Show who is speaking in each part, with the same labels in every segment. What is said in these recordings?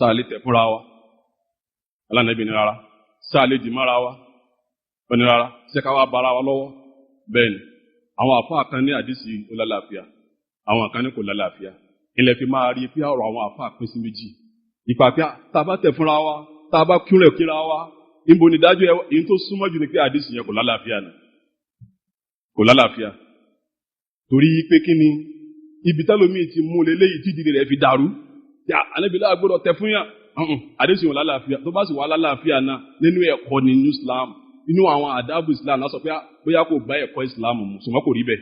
Speaker 1: sáà lè tẹ̀ fúnra wa alánàbí ní rárá sáà lè dì mára wa ní rárá ṣé ká wá bara wa lọ́wọ́ bẹ́ẹ̀ ni àwọn àfáà kan ní àdìsí ó lálàáfíà àwọn kan ní kò lálàáfíà ilẹ̀ fi máa rí pé ọ̀rọ̀ àwọn àfáà pín sí méjì ìpà pé tá a bá tẹ̀ fúnra wa tá a bá kúnlẹ̀ kíra wa níbo ni dájú èyí tó súnmọ́ jù ní pé àdìsí yẹn kò lálàáfíà náà kò lálàáfíà torí pé kí ni ibi tẹ́lómi ti mú leléyìí tí ìdílé rẹ̀ fi dàrú tí ànábìlẹ̀ àgbọ̀dọ̀ tẹ̀ fún yàn àdìsí yẹn lálàáfíà tó bá sì wà lálàáfíà náà nínú ẹ̀kọ́ ní new Islam inú àwọn àdábù Islam náà sọ pé bóyá kò bá ẹ̀kọ́ Islam mu ṣùgbọ́n kò rí bẹ́ẹ̀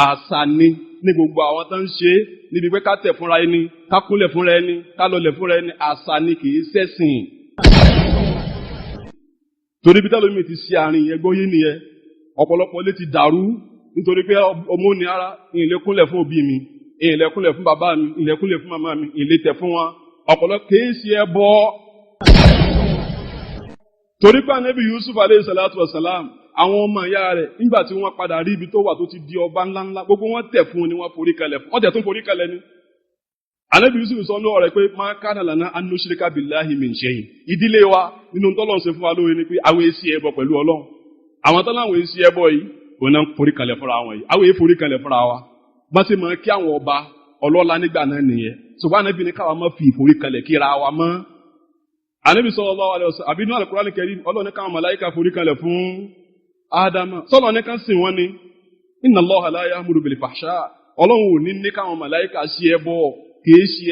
Speaker 1: àṣà ni ní gbogbo àwọn tó ń ṣe níbi pé ká tẹ̀ fúnra ẹni ká kúnlẹ̀ fúnra ẹni ká lọlẹ̀ fúnra ẹni àṣà ni kì í ṣẹ̀sìn torí bí tẹ́lómi ti ṣe àárín yẹn gbóyé nìyẹn ọ̀pọ̀lọpọ̀ lè ti dàrú nítorí pé ọmọ ní ara ìlẹ̀ kúnlẹ̀ fún òbí mi ìlẹ̀ kúnlẹ̀ fún bàbá mi ìlẹ̀ kúnlẹ̀ fún màmá mi ìlẹ̀ tẹ̀ fún wọn ọ̀pọ̀lọpọ̀ kì í ṣe ẹbọ torí pé ànábì Yusuf alayhi salatu wa salam àwọn ọmọ ìyá rẹ̀ nígbà tí wọ́n padà rí ibi tó wà tó ti di ọba ńláńlá gbogbo wọn tẹ̀ fún ni wọ́n forí kalẹ̀ fún wọ́n tẹ̀ tún forí kalẹ̀ ni. ànábì Yusuf sọ ní ọ̀rẹ́ pé ma kana lana an nushrika billahi min shay'in ìdílé wa nínú tọ́lọ́ ṣe fún wa lóore ni pé àwọn èsì ẹbọ pẹ̀lú Ọlọ́run àwọn tọ́lọ́ àwọn èsì ẹbọ yìí òun náà forí kalẹ̀ fúnra wọn yìí àwọn èyí forí kalẹ̀ fúnra wa bá ti mọ̀ kí àwọn ọba ọlọ́lá nígbà náà nìyẹn ṣùgbọ́n ànábì ní káwa má fi ìforí kalẹ̀ kíra wa mọ́ ànábì sallallahu alaihi wasallam àbí inú Al-Qur'an Al-Karim Ọlọ́run ní káwọn màláíkà forí kalẹ̀ fún Ádámà sọ́lọ́ ní kan sìn wọ́n ni inna Allaha la ya'muru bil fahsha Ọlọ́run ò ní káwọn màláíkà sí ẹbọ kìí ṣe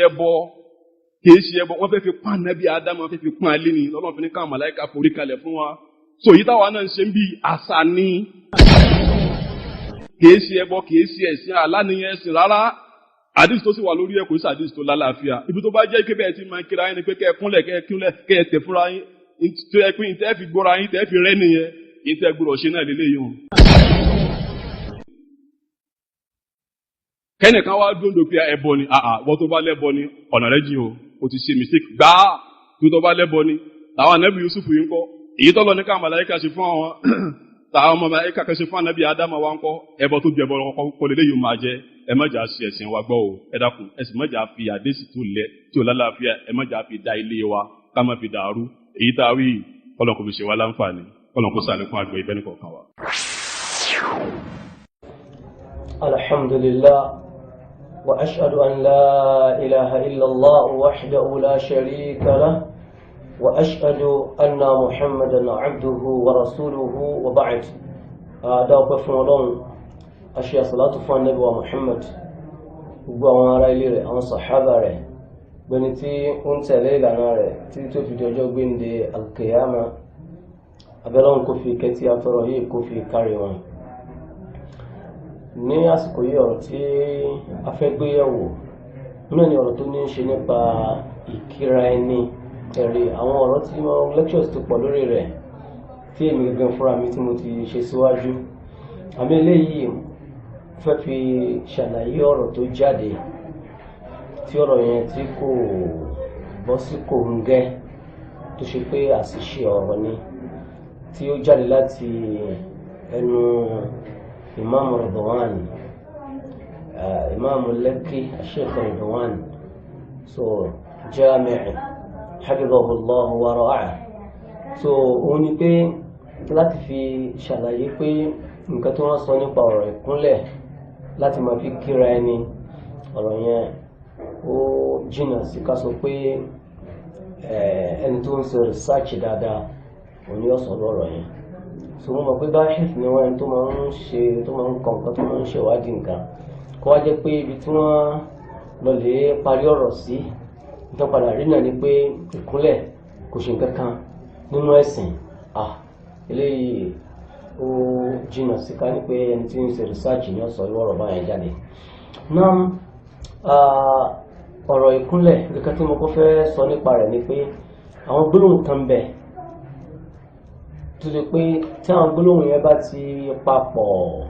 Speaker 1: ẹbọ wọ́n fẹ́ fi pán nábì Ádámà wọ́n fẹ́ fi pán alẹ́ ni Ọlọ́run fi ní káwọn màláíkà forí kalẹ̀ fún wa so yìí táwa náà ń ṣe ń bí àṣà ni kìí ṣe ẹbọ kìí ṣe ẹ̀sìn aláníyàn ẹ̀sìn rárá àdìsí tó sì wà lórí ẹ̀kọ́ sí àdìsí tó lálàáfíà ibi tó bá jẹ́ pé bẹ́ẹ̀ ti máa ń kíra yín ni pé kẹ́ ẹ kúnlẹ̀ kẹ́ ẹ kílẹ̀ kẹ́ ẹ tẹ̀ fúnra yín tó yẹ pé ìtẹ́ fi gbọ́ra yín tẹ́ fi rẹ́ nìyẹn ìtẹ́ gbọ́dọ̀ ṣe náà lélẹ́yìí hàn. kẹ́nìkan wá dúndò pé ẹbọ ni wọ́n tó bá lẹ́bọ ni ọ̀nà rẹ̀ jìn o ti ṣe mistake gbáà tó bá lẹ́bọ ni làwọn ànábì Yusuf yìí ń kọ́ èyí tọ́lọ ní káwọn màláíkà ṣe fún àwọn táwọn ọmọ màláíkà kan ṣe fún ànábì Ádámà wa ń kọ́ ẹbọ tó bí ẹbọ kọ́ lélẹ́yìí máa jẹ́ ẹ má jà sí ẹ̀sìn wa gbọ́ o ẹ dákun ẹ sì má jà fi àdéṣì tó lẹ tí ò lálàáfíà ẹ má jà fi da ilé wa ká má fi dàrú èyí tá a wí kọ́lọ̀ kò fi ṣe wá láǹfààní kọ́lọ̀ kó sàlékún àgbẹ̀ ìbẹ́ni kọ̀ọ̀kan wa.
Speaker 2: alhamdulillah wa ashhadu an la ilaha illallah wahdahu la sharika lah wa ashhadu anna muhammadan abduhu wa rasuluhu wa ba'd. dáwọ́pẹ́ fún Ọlọ́run aṣe àsàlátù fún Ànábì wa Muhammad gbogbo àwọn ará ilé rẹ̀ àwọn sàhábà rẹ̀ gbẹni tí ó ń tẹ̀lé ìlànà rẹ̀ tí tó fi di ọjọ́ gbéǹde alkiyama abẹ́lọ́run kò fi kẹ́tí afẹ́rọ̀ yìí kò fi kárí wọn. ní àsìkò yìí ọ̀rọ̀ tí a fẹ́ gbé yẹ̀wò náà ni ọ̀rọ̀ tó ní í ṣe nípa ìkíra ẹni ẹ̀rí àwọn ọ̀rọ̀ tí wọ́n lectures tó pọ̀ lórí rẹ̀ tí èmi gangan fúnra mi tí mo ti ṣe síwájú àmì eléyìí fẹ́ fi ṣàlàyé ọ̀rọ̀ tó jáde tí ọ̀rọ̀ yẹn tí kò bọ́ sí kòńgẹ́ tó ṣe pé àṣìṣe ọ̀rọ̀ ni tí ó jáde láti ẹnu Imam Ridwan Imam Lekki Sheikh Ridwan so Jami' hafidhahullah wa ra'ah so òun ni pé láti fi ṣàlàyé pé nǹkan tí wọ́n sọ nípa ọ̀rọ̀ ìkúnlẹ̀ láti máa fi kíra ẹni ọ̀rọ̀ yẹn ó jìnnà sí ká sọ pé ẹni tó ń ṣe research dáadáa òun ni ó sọ̀rọ̀ ọ̀rọ̀ yẹn so mo mọ̀ pé báyìí ni wọ́n ẹni tó máa ń kọ nǹkan tó máa ń ṣèwádìí nǹkan kó wá jẹ́ pé ibi tí wọ́n lọ lè parí ọ̀rọ̀ sí tó padà rí náà ni pé ìkúnlẹ̀ kò ṣe nǹkan kan nínú ẹ̀sìn eléyìí ó jìnnà sí ká ní pé ẹni tí ń ṣe research ni ó sọ irú ọ̀rọ̀ báyẹn jáde. náà ọ̀rọ̀ ìkúnlẹ̀ nǹkan tí mo kọ́ fẹ́ sọ nípa rẹ̀ ni pé àwọn gbólóhùn kan bẹ̀ tó ṣe pé tí àwọn gbólóhùn yẹn bá ti papọ̀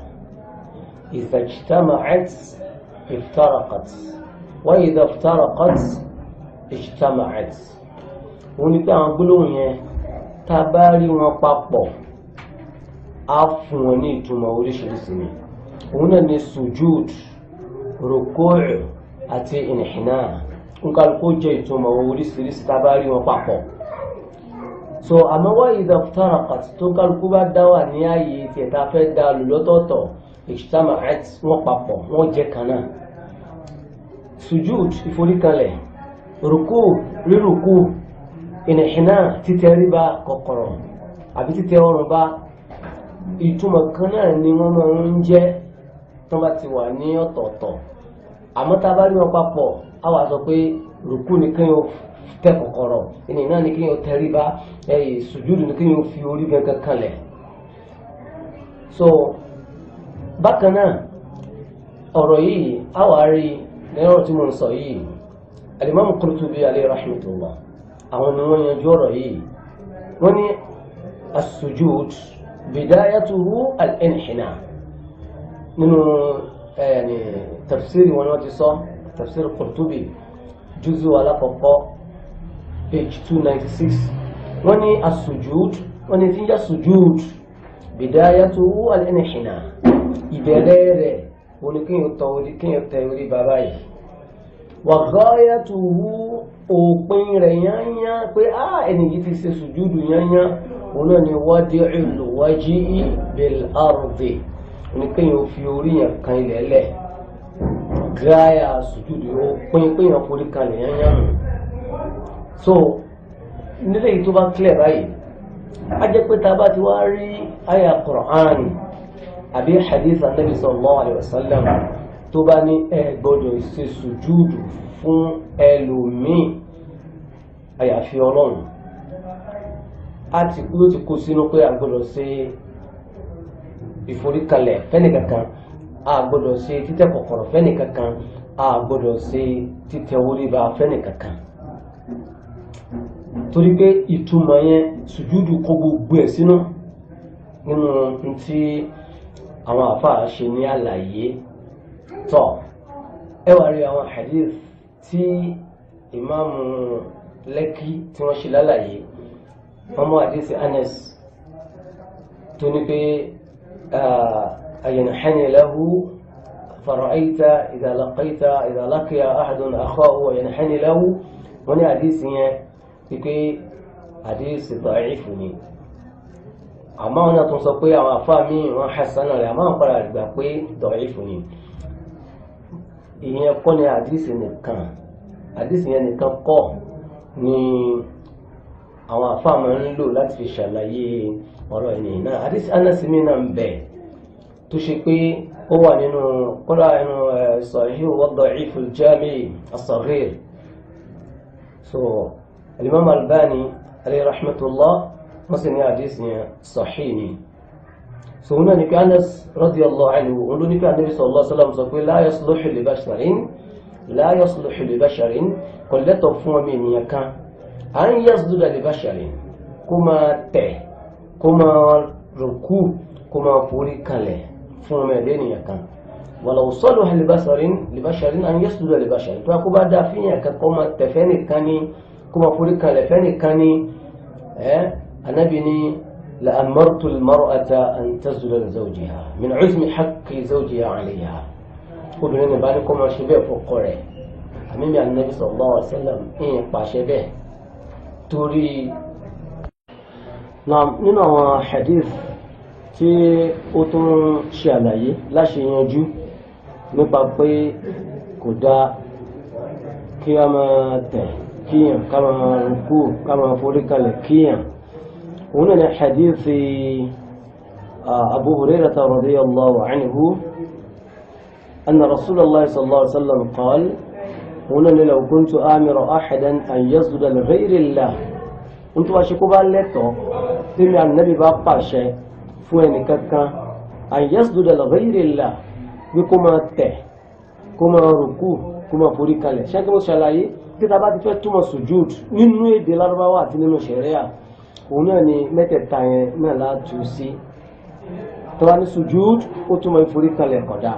Speaker 2: idha ijtama'at iftaraqat wa idha iftaraqat ijtama'at òun ni pé àwọn gbólóhùn yẹn tá a bá rí wọn papọ̀ á fún wọn ní ìtumọ̀ oríṣiríṣi ni òun náà ni sujud rukuu àti inhina nkálukú jẹ́ ìtumọ̀ oríṣiríṣi tá a bá rí wọn papọ̀. So àmọ́ wá idha iftaraqat tó kálukú bá dá wà ní ààyè tí ẹ̀ta fẹ́ dá lù lọ́tọ̀ọ̀tọ̀ ijtama'at wọ́n papọ̀ wọ́n jẹ́ kan náà. Sujud ìforíkalẹ̀, rùkú rírùkú, ìnìhìnà títẹríba kọ̀kọ̀rọ̀ àbí títẹ ọrùn bá ìtumọ̀ kan náà ni wọ́n máa ń jẹ́ tó bá ti wà ní ọ̀tọ̀ọ̀tọ̀. Àmọ́ tá a bá rí wọn papọ̀ a wà sọ pé rùkú ni kí wọ́n tẹ kọ̀kọ̀rọ̀, ìnìhìnà ni kí wọ́n tẹríba, sùjúdù ni kí wọ́n fi orí gẹ́gẹ́ kalẹ̀. So bákan náà ọ̀rọ̀ yìí a wà rí lẹ́yìn ọ̀rọ̀ tí mo ń sọ yìí Al-Imam Qurtubi alayhi rahmatullah àwọn ni wọ́n yanjú ọ̀rọ̀ yìí. wọ́n ní as-sujud bidayatuhu al-inhina nínú tafsiri wọn wọ́n ti sọ tafsir Qurtubi juzu alákọ̀ọ́kọ́ page 296 wọ́n ní as-sujud wọ́n ní tí ń jẹ́ sujud bidayatuhu al-inhina ìbẹ̀rẹ̀ rẹ̀ wọ́n ní kíyàn tẹ orí bàbá yìí wa ghayatuhu òpin rẹ̀ yányá pé ẹni yìí ti ṣe sùjúdù yányá òun náà ni wadi'ul wajhi bil ardi ní kíyàn fi orí yàn kan ilẹ̀ lẹ̀ gáyà sùjúdù òpin kíyàn forí kalẹ̀ yányá nù. So nílé yìí tó bá clear báyìí a jẹ́ pé ta bá ti wá rí àyà Qur'an àbí hadith An-Nabi sallallahu alayhi wa sallam tó bá ní ẹ gbọ́dọ̀ ṣe sùjúdù fún ẹlòmíì àyàfi Ọlọ́run a ti kú ló ti kó sínú pé a gbọ́dọ̀ ṣe ìforíkalẹ̀ fẹ́nìkankan, a gbọ́dọ̀ ṣe títẹ̀ kọ̀kọ̀rọ̀ fẹ́nìkankan, a gbọ́dọ̀ ṣe títẹ̀ orí ba fẹ́nìkankan. Torí pé ìtumọ̀ yẹn sùjúdù kó gbogbo ẹ̀ sínú nínú tí àwọn àfáà ṣe ní àlàyé tọ́. Ẹ wá rí àwọn hadith tí Imam Lekki tí wọ́n ṣe lálàyé wọ́n mú hadith Anas tó ní pé ayanhani lahu fara'ayta idha laqiya ahadun akhahu ayanhani lahu wọ́n ní hadith yẹn pé hadith da'if ni. Àmọ́ wọn náà tún sọ pé àwọn àfáà míì wọ́n hasana rẹ̀ àmọ́ àpárá gbà pé da'if ni. Ìyẹn kọ́ ni àdísì nìkan, àdísì yẹn nìkan kọ́ ni àwọn àfáà máa ń lò láti fi ṣàlàyé ọ̀rọ̀ ẹni náà. Àdísì anásímì náà ń bẹ tó ṣe pé ó wà nínú kọ́lá inú Sahih wa Da'if al-Jami' as-Saghir. So Al-Imam Al-Albani alayhi rahmatullah wọ́n sì ní àdísì yẹn sahih ni. So huna ni Anas radiyallahu anhu wọ́n ló ní pé Ànábì sallallahu alaihi wasallam sọ pé la yasluhu li basharin kò lẹ́tọ̀ fún ọmọ ènìyàn kan an yasjuda li basharin kó máa tẹ̀ kó máa rùkú kó máa forí kalẹ̀ fún ọmọ ẹ̀dẹ́ ènìyàn kan walau salaha li basharin an yasjuda li basharin tó kó bá dá fíyàn kan kó máa tẹ̀ fẹ́ nìkan ní kó máa forí kalẹ̀ fẹ́ nìkan ní Ànábì ní لأمرت المرأة أن تسجد لزوجها من عزم حق زوجها عليها obìnrin nìbá ní kó máa ṣe bẹ́ẹ̀ fọ́kọ rẹ̀ àmìmí Ànábì sallallahu alaihi wasallam ìyẹn pàṣẹ bẹ́ẹ̀ torí nínú àwọn hadith tí ó tún ṣe àlàyé láṣẹ yanjú nípa pé kò dá kí a máa tẹ̀ kíyàn ká máa rúkú ká máa forí kalẹ̀ kíyàn. هنا حديث أبو هريرة رضي الله عنه أن رسول الله صلى الله عليه وسلم قال هنا لو كنت آمر أحدا أن يسجد لغير الله كنت أشكو بالله تمي النبي بقى شيء فوين كذا أن يسجد لغير الله بكما ته كما ركوع كما فريق له شكله شلائي كتابات فتوما سجود نينو دلاربوات نينو شريعة òun náà ni mẹ́tẹ̀ẹ̀ta yẹn náà látú sí tó wá ní sujúd ó túnmọ̀ ìforíkalẹ̀ kódà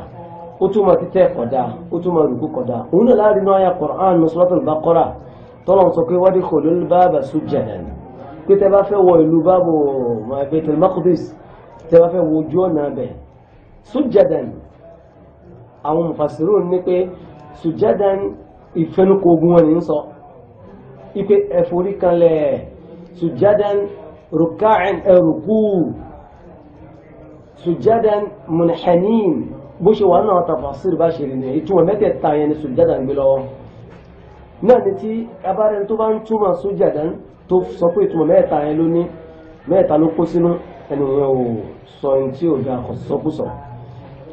Speaker 2: ó túnmọ̀ títẹ̀ kódà ó túnmọ̀ rùkú kódà òun náà láàrin náà ya Qur'an ní Suratul Baqarah tọ́lọ̀ sọ pé wadkhulul baba sujjadan pé tẹ́ bá fẹ́ wọ ìlú bábò Baitul Maqdis tẹ́ bá fẹ́ wọ ojú ọ̀nà bẹ̀ sujjadan àwọn mufassirun ní pé sujjadan ìfẹnukò ogun wọn ní sọ ipe ẹ̀forí kanlẹ̀ sujadan ruka'an ẹrùkú sujadan munhanin bó ṣe wà náà tafasir bá ṣe rí ní ìtumọ̀ mẹ́tẹ̀ẹ̀ta yẹn ni sujadan gbé lọ́wọ́ náà ni tí abárẹni tó bá ń túmọ̀ sujadan tó sọ pé ìtumọ̀ mẹ́ta yẹn ló ní mẹ́ta ló kó sínú ẹnìyàn ò sọ ẹni tí ò dá sọkúsọ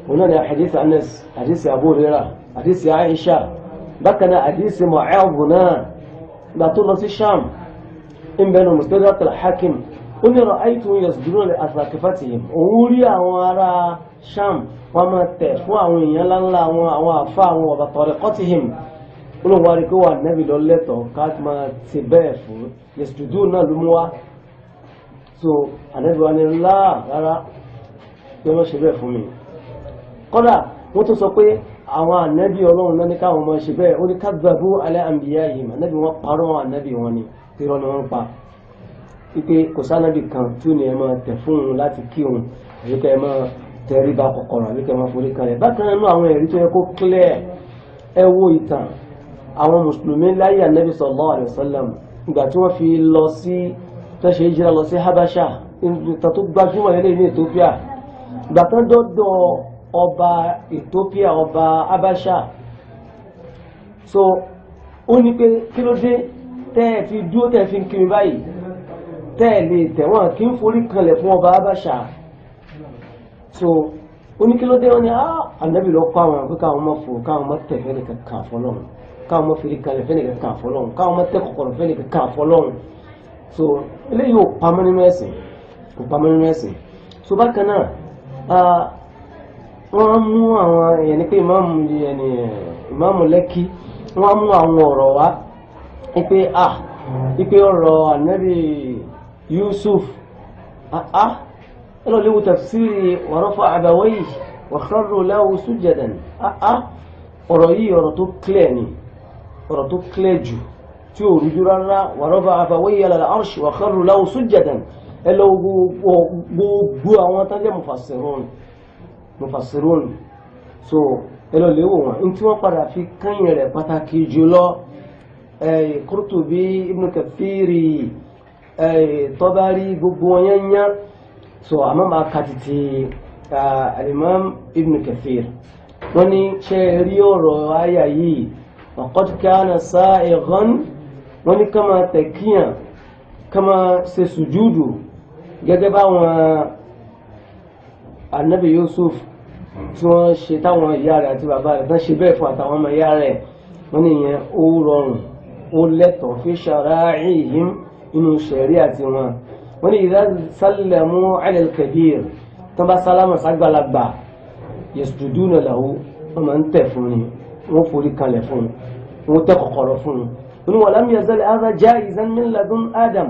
Speaker 2: òun náà ni hadith Anas, hadith Abu Hurairah, hadith Aisha, bákan náà hadith Mu'adh náà gbà tó lọ sí Sham ń bẹnu Mustadrak al-Hakim ó ní ra'aytu yasjuduna li asaqifatihim òun rí àwọn ará Sham wọn máa tẹ̀ fún àwọn èèyàn ńláńlá àwọn àfa àwọn ọba tariqatihim olùwà rí pé wà nẹ́bí lọ lẹ́tọ̀ọ́ ká máa ti bẹ́ẹ̀ fún yasjuduna náà ló mú wá so ànẹ́bí wa ní rárá pé wọ́n ṣe bẹ́ẹ̀ fún mi kọ́dà wọ́n tó sọ pé àwọn ànẹ́bí ọlọ́run náà ní káwọn ọmọ ṣe bẹ́ẹ̀ ó ní kadhabu ala anbiya'ihim ànẹ́bí wọn parọ́ wọn ànẹ́bí wọn ni irọ́ ni wọ́n pa wípé kò sánẹ́bí kan tí ó ní ẹ máa tẹ̀ fún un láti kí òun àbíkẹ́ ẹ máa tẹ̀rí bá kọ̀kọ̀rọ̀ àbíkẹ́ ẹ máa forí kalẹ̀ bákan náà àwọn ẹ̀rí tó yẹ kó clear ẹ wo ìtàn àwọn mùsùlùmí láyé ànẹ́bí sallallahu alaihi wasallam ìgbà tí wọ́n fi lọ sí tẹ́ṣe ìjìrà lọ sí Habasha ìtàn tó gbajúmọ̀ lẹ́lẹ́ ní Ethiopia ìgbà tán dọ́dọ̀ ọba Ethiopia ọba Habasha so ó ní pé kí ló dé tẹ́ẹ̀ fi dúró tẹ́ẹ̀ fi ń kiri báyìí tẹ́ẹ̀ lè tẹ̀wọ̀n kí ń forí kanlẹ̀ fún ọba Habasha so ó ní kí ló dé wọn ni ànábì lọ kọ́ àwọn pé káwọn mọ̀ fò káwọn mọ̀ tẹ̀ fẹ́ nìkan kàn fọlọ́run káwọn mọ̀ forí kanlẹ̀ fẹ́ nìkan kàn fọlọ́run káwọn mọ̀ tẹ̀ kọ̀kọ̀rọ̀ fẹ́ nìkan kàn fọlọ́run so eléyìí ò pamọ́ nínú ẹ̀sìn kò pamọ́ nínú ẹ̀sìn so bákan náà wọ́n mú àwọn èèyàn ní pé ìmáàmù Lekki wọ́n mú àwọn ọ̀rọ̀ wá ipe ọ̀rọ̀ ànábì Yusuf ẹlọ́ léwu tafsiri wa rafa'a abawayhi wa kharru lahu sujadan ọ̀rọ̀ yìí ọ̀rọ̀ tó clear ni ọ̀rọ̀ tó clear jù tí ó rújú rárá wa rafa'a abawayhi ala al-arsh wa kharru lahu sujadan ẹlọ́ gbogbo àwọn tánjẹ́ mufassirun so ẹlọ́ léwu wọn in tí wọ́n padà fi kányìn rẹ̀ pàtàkì jùlọ Qurtubi Ibn Kathiri Tabari gbogbo wọn yányá so àmọ́ máa kàtìtì al-Imam Ibn Kathir wọ́n ní ṣe rí ọ̀rọ̀ àyà yìí waqad kana sa'ighan wọ́n ní ká máa tẹ̀kíyàn ká máa ṣe sùjúdù gẹ́gẹ́ báwọn Ànábì Yusuf tí wọ́n ṣe táwọn ìyá rẹ̀ àti bàbá rẹ̀ tán ṣe bẹ́ẹ̀ fún àtàwọn ọmọ ìyá rẹ̀ wọ́n ní ìyẹn ó rọrùn ó lẹ́tọ̀ọ́ fi shara'ihim inú ṣẹ̀rí àti wọn wọ́n ní idha sallamu 'ala al-kabir tó bá sálámà ságbàlagbà yasjuduna lahu wọ́n máa ń tẹ̀ fún ni wọ́n forí kanlẹ̀ fún wọ́n tẹ́ kọ̀kọ̀rọ̀ fún un wa lam yazal hadha jaizan min ladun Adam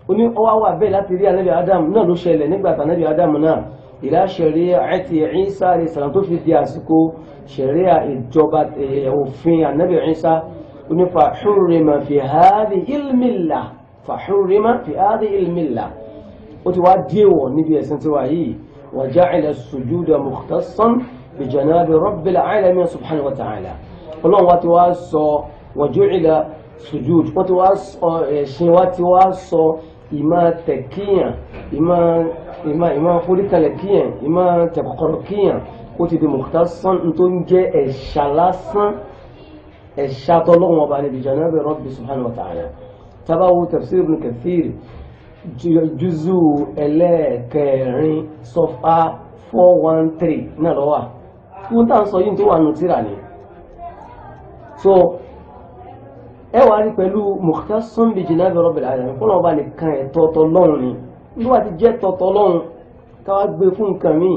Speaker 2: oní ọwọ́ wà bẹ́ẹ̀ láti rí ànábì Adam náà ló ṣẹlẹ̀ nígbà tí ànábì Adam náà ila shari'ati Isa alayhi salam tó fi di àsìkò ṣẹ̀ríà ìjọba òfin ànábì Isa oní fahurrima fi hadhihi al-millah fahurrima fi hadhihi al-millah ó ti wá díẹ̀wọ̀ níbi ẹ̀sìn tí wà yìí wa ja'ala as-sujuda mukhtassan bi janabi rabbil alamin subhanahu wa ta'ala ọlọ́run wá ti wá sọ wa ju'ila sujud wọ́n ti wá sọ ẹ̀sìn wá ti wá sọ ìmá tẹ̀kíyàn ìmá foríkalẹ̀ kíyàn ìmá tẹ̀kọ̀kọ̀rọ̀ kíyàn ó ti di mukhtassan tó ń jẹ́ ẹ̀ṣà lásán ẹ̀ṣà tọ́lọ́run ọba níbi janabi rabbi subhanahu wa ta'ala tabawo tafsir Ibn Kathir juzu ẹlẹ́ẹ̀kẹrin sọfá 413 náà lọ́wọ́ fún tá à ń sọ yìí tó wà nù tíra ni so ẹ wá rí pẹ̀lú mukhtassan bi janabi rabbil alamin fún ọba nìkan ẹ̀tọ́ tọ́lọ́run ni nígbà tí jẹ́ tọ́tọ́ lọ́run káwá gbé fún nǹkan míì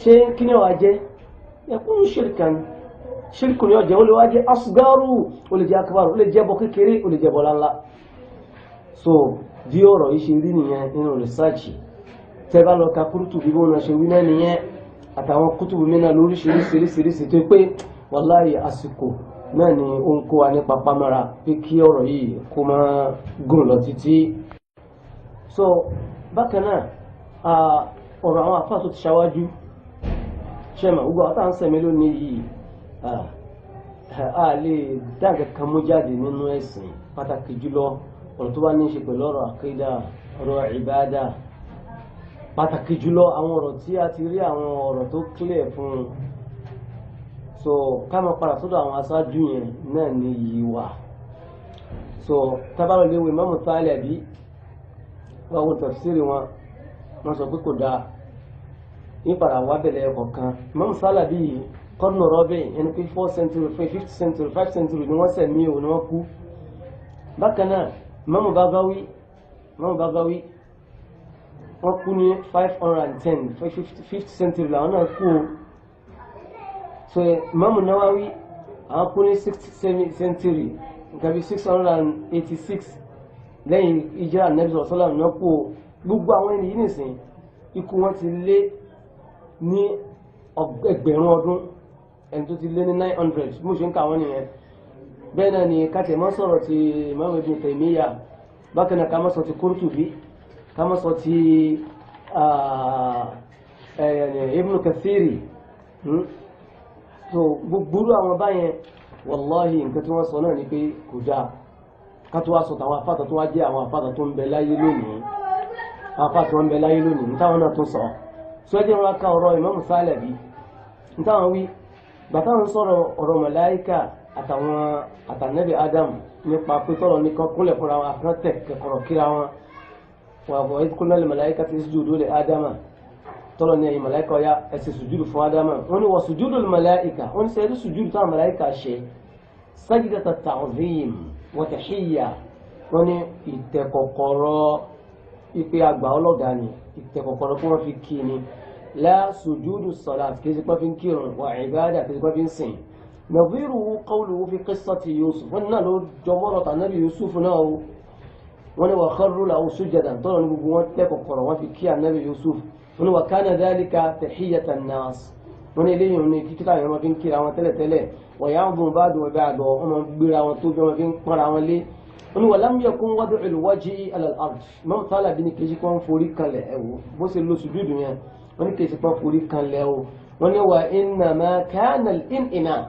Speaker 2: ṣé kí ni wàá jẹ́ ẹkún ṣirkan ṣírkù ni ọjọ́ ó lè wá jẹ́ asgaru ó lè jẹ́ akbar ó lè jẹ́ bọ́ kékeré ó lè jẹ́ bọ́ láńlá so bí ọ̀rọ̀ yìí ṣe rí nìyẹn nínú rìsáàjì tẹ́ bá lọ ka kúrútù bí wọ́n ṣe wí náà nìyẹn àtàwọn kútùbù mìíràn lóríṣiríṣiríṣi tó pé wàláhì àsìkò náà ni ó ń kó wa ní papámọ́ra pé kí ọ̀rọ̀ yìí kó máa gùn lọ títí so bákan náà ọ̀rọ̀ àwọn àfáà tó ti ṣáwájú ṣẹ́mà gbogbo àwọn táwọn sẹ̀mí lónìí yìí a lè dá kankan mú jáde nínú ẹ̀sìn pàtàkì jùlọ ọ̀rọ̀ tó bá ní í ṣe pẹ̀lú ọ̀rọ̀ àkídà ọ̀rọ̀ ìbádà pàtàkì jùlọ àwọn ọ̀rọ̀ tí a ti rí àwọn ọ̀rọ̀ tó clear fún un so ká máa padà sọ́dọ̀ àwọn aṣáájú yẹn náà ní yìí wà so tábàlọ́ léwu Imam Thalabi wọ́n wọ́n tafsiri wọn sọ pé kò dáa ní padà wá bẹ̀lẹ̀ ẹ̀kọ̀ kan Imam Thalabi yìí kọ́nù rọ́bẹ̀ ẹni pé 4th century 5th century 5th century ni wọ́n sẹ̀ ní òun ni wọ́n kú bákan náà Imam Bagawi wọ́n kú ní 510 5th century làwọn náà kú o so Imam Nawawi àwọn kú ní 6th century nǹkan bí 686 lẹ́yìn ìjírà Ànábì sallallahu náà kú o gbogbo àwọn ènìyàn nìsín ikú wọn ti lé ní ẹgbẹ̀rún ọdún ẹni tó ti lé ní 900 mú ṣe ń kà wọ́n nìyẹn bẹ́ẹ̀ náà ni káṣẹ̀ mọ́ sọ̀rọ̀ ti Imam Ibn Taymiyyah bákan náà ká mọ́ sọ ti Qurtubi ká mọ́ sọ ti Ibn Kathiri so gbogbo àwọn báyẹn wallahi nǹkan tí wọ́n sọ náà ni pé kò dáa ká tó wá sọ tàwọn afáàtà tó wá jẹ́ àwọn afáàtà tó ń bẹ láyé lónìí àwọn afáàtà tó ń bẹ láyé lónìí nítawọn náà tó sọ so ẹjẹ́ wọn ká ọ̀rọ̀ Imam Thalabi nítawọn wí gbàtàwọn sọ̀rọ̀ ọ̀rọ̀ màláíkà àtànẹ́bì Adam nípa pé tọ́lọ̀ nìkan kúnlẹ̀ fúnra wọn àkántẹ̀ kẹkọ̀rọ̀ kíra wọn wà bọ̀ ìkúnlẹ̀ lè màláíkà ti sùjúdù lè Adama tọ́lọ̀ ní ẹ̀yìn màláíkà ọ̀yá ẹ̀sẹ̀ sùjúdù fún Adama wọ́n ní wọ́n sùjúdù lè màláíkà wọ́n ní sẹ́yìn sùjúdù táwọn màláíkà ṣe sajdata ta'zim wa tahiyya wọ́n ní ìtẹ̀kọ̀kọ̀rọ̀ ìpè àgbà ọlọ́gà ni ìtẹ̀kọ̀kọ̀rọ̀ fún wọn fi kí ni la sùjúdù salat kì í ṣe pé fi ń kírun wà ìbádà kì í ṣe pé fi ń sìn نظيره قوله في قصة يوسف ونالو جمرة النبي يوسف ناو وني وخروا له سجدا طلعوا نبوات لك وقروا في كيا النبي يوسف وني وكان ذلك تحية الناس وني ليه وني كتلا يوم فين كيا وتلا ويعظم بعد وبعد وهم بيرا وتوب يوم فين قرا ولي وني ولم يكن وضع الوجه على الأرض ما طلع بني كيجي كون فوري كان له بس اللي سجود يعني وني كيجي كون فوري كان له وني وإنما كان الإنئناء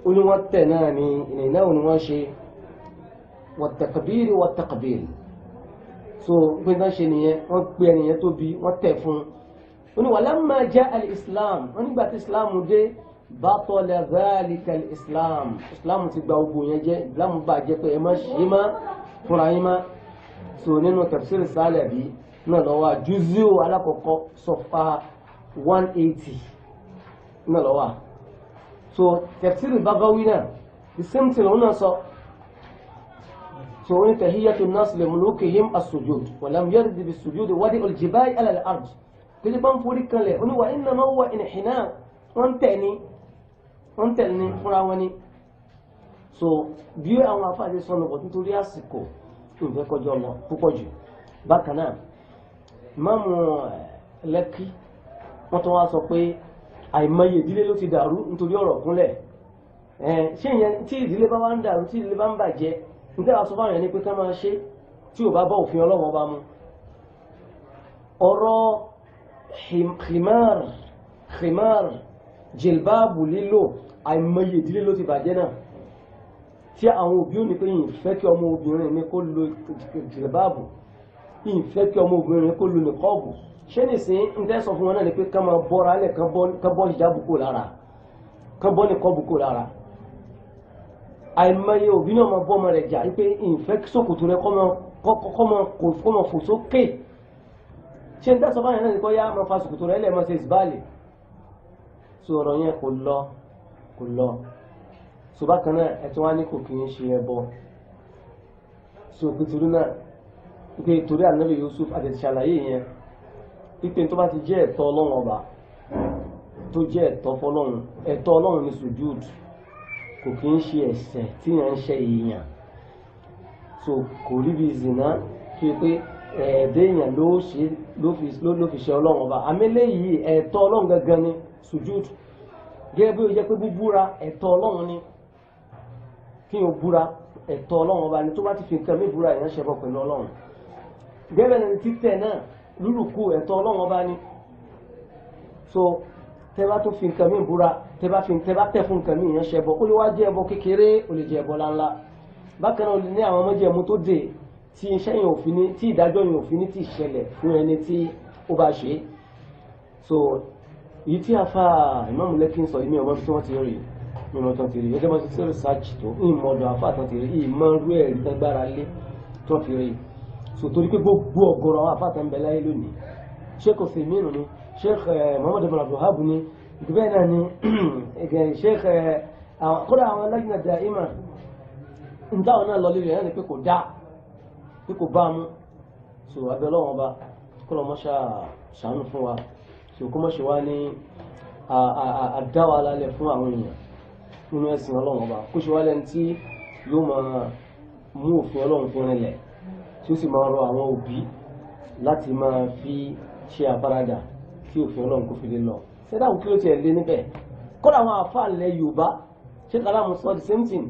Speaker 2: ولوات تناني إننا ونواشي والتكبير والتقبيل so gbẹ́dá ṣe nìyẹn wọ́n gbé ẹnìyẹn tó bí wọ́n tẹ̀ fún un ولما جاء الإسلام wọ́n nígbà tí islam dé بطل ذلك islam ti gba ogun yẹn jẹ́ islam bá jẹ́ pé ẹ má ṣe má fúnra yín má so nínú tafsir Salabi náà lọ́wọ́ juz'u alákọ̀ọ́kọ́ sọfà 180 náà lọ́wọ́ so tafsir Bagawi náà the same thing lọ́nà sọ so wọ́n tahiyyatu an-nas li mulukihim as-sujud wa lam yarid bis-sujud wadi'u al-jibali ala al-ard kìí bá ń forí kanlẹ̀ oní wa innama huwa inhina wọ́n tẹ̀ ní fúnra wọn ni so bí àwọn afáàdé sọnù bọ̀ nítorí àsìkò ìfẹ́ kọjọ lọ púpọ̀ jù bákan náà Imam Lekki wọ́n tún wá sọ pé àìmọye ìdílé ló ti dàrú nítorí ọ̀rọ̀ kúnlẹ̀ ṣé ìyẹn tí ìdílé bá wá ń dàrú tí ìdílé bá ń bàjẹ́ nítorí àṣọ fáwọn yẹn ni pé ká máa ṣe tí ò bá bá òfin Ọlọ́run bá mu ọ̀rọ̀ khimar jilbaabu lílò àìmọye ìdílé ló ti bàjẹ́ náà tí àwọn òbí ò ní pé yìí fẹ́ kí ọmọ obìnrin mi kó lo jilbaabu yìí fẹ́ kí ọmọ obìnrin mi kó lo nìkọ́ọ̀bù ṣé nìsín ń tẹ́ sọ fún wọn náà ni pé ká máa bọ́ra lẹ̀ ká bọ́ ìjábù kò lára ká bọ́ nìkọ́ọ̀bù kò lára àìmọye òbí náà máa bọ́ ọmọ rẹ̀ jà wípé ìfẹ́ sókòtò rẹ̀ kọ́ máa fò sókè ṣé ń tẹ́ sọ fún wọn náà ni kọ́ yá máa fa sókòtò rẹ̀ lẹ̀ máa ṣe ìsbáàlì so ọ̀rọ̀ yẹn kò lọ so bákan náà ẹ̀tọ́ wá ní kò kì í ṣe ẹbọ so pẹ̀tùrú náà wípé torí ànábì Yusuf àti ṣàlàyé yẹn wípé tó bá ti jẹ́ ẹ̀tọ́ Ọlọ́run ọba tó jẹ́ ẹ̀tọ́ fọlọ́run ẹ̀tọ́ Ọlọ́run ní sùjúd kò kì í ṣe ẹ̀ṣẹ̀ tí yẹn ń ṣe èèyàn so kò rí bí zina fi pé ẹ̀ẹ́dẹ́ èèyàn ló fi ṣe Ọlọ́run ọba àmẹ́lẹ́ yìí ẹ̀tọ́ Ọlọ́run gangan ni sùjúd gẹ́gẹ́ bí ó jẹ́ pé búbúra ẹ̀tọ́ Ọlọ́run ni kí o búra ẹ̀tọ́ Ọlọ́run ọba ni tó bá ti fi nǹkan mí búra èèyàn ṣẹbọ pẹ̀lú Ọlọ́run gẹ́gẹ́ bí títẹ̀ náà lúlùkù ẹ̀tọ́ Ọlọ́run ọba ni so tẹ́ bá tún fi nǹkan mí búra tẹ́ bá tẹ̀ fún nǹkan mí yẹn ṣẹbọ ó lè wá jẹ́ ẹbọ kékeré ó lè jẹ́ ẹbọ láńlá bákan náà ó lè ní àwọn májẹ̀mú tó dé tí iṣẹ́ yẹn òfin ní tí ìdájọ́ yẹn òfin ní tí ìṣẹ̀lẹ̀ fún ẹni tí ó bá ṣe so èyí tí afa Imam Lekki ń sọ yìí mi ò mọ̀ tí wọ́n ti rí mi ò mọ̀ tí wọ́n ti rí ẹgbẹ́ wọn ti ṣe research tó ìmọ̀ ọ̀dọ̀ afa tó ti rí ìmọ̀ rú ẹ̀rí tágbára lé tó fi rí so torí pé gbogbo ọ̀gọ̀rọ̀ àwọn afa tó ń bẹ láyé lónìí Sheikh Uthaymeen ni Sheikh Muhammad ibn Abdul Wahhab ni ìgbẹ́ náà ni Sheikh kódà àwọn Lajna Da'ima ń táwọn náà lọ lé rẹ̀ náà ni pé kò dá pé kò bá mú so abẹ́ ọlọ́wọ́n bá kó lọ́ mọ́ ṣàánú fún wa so kó mọ́ ṣe wá ní àdáwà alálẹ̀ fún àwọn èèyàn nínú ẹ̀sìn ọlọ́wọ́n bá kó ṣe wá lẹ́ni tí yóò máa mú òfin ọlọ́run fi rinlẹ̀ tí ó sì máa rọ àwọn òbí láti máa fi ṣe àfaradà kí òfin ọlọ́run kó fi lè lọ ṣẹ́dá òkú ló tiẹ̀ lé níbẹ̀ kódà àwọn àfáà ilẹ̀ Yorùbá Sheikh Alamu sọ the same thing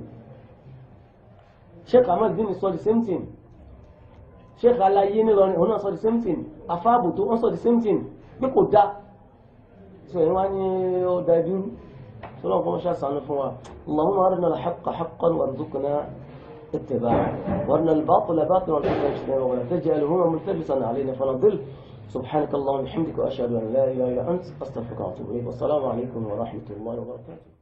Speaker 2: Sheikh Ahmad Dini sọ the same thing Sheikh Alaye nílọrin òun náà sọ the same thing afáàbò tó wọ́n sọ the same thing pé kò dá sọ yẹn wá ní ó da ibi sọlọ́n kọ́ ṣàṣàánú fún wa Allahumma arina al-haqqa haqqan warzuqna اتباعه وارنا الباطل باطلا وارزقنا اجتنابه ولا تجعلهما ملتبسا علينا فنضل سبحانك اللهم وبحمدك واشهد ان لا اله الا انت استغفرك واتوب اليك والسلام عليكم ورحمه الله وبركاته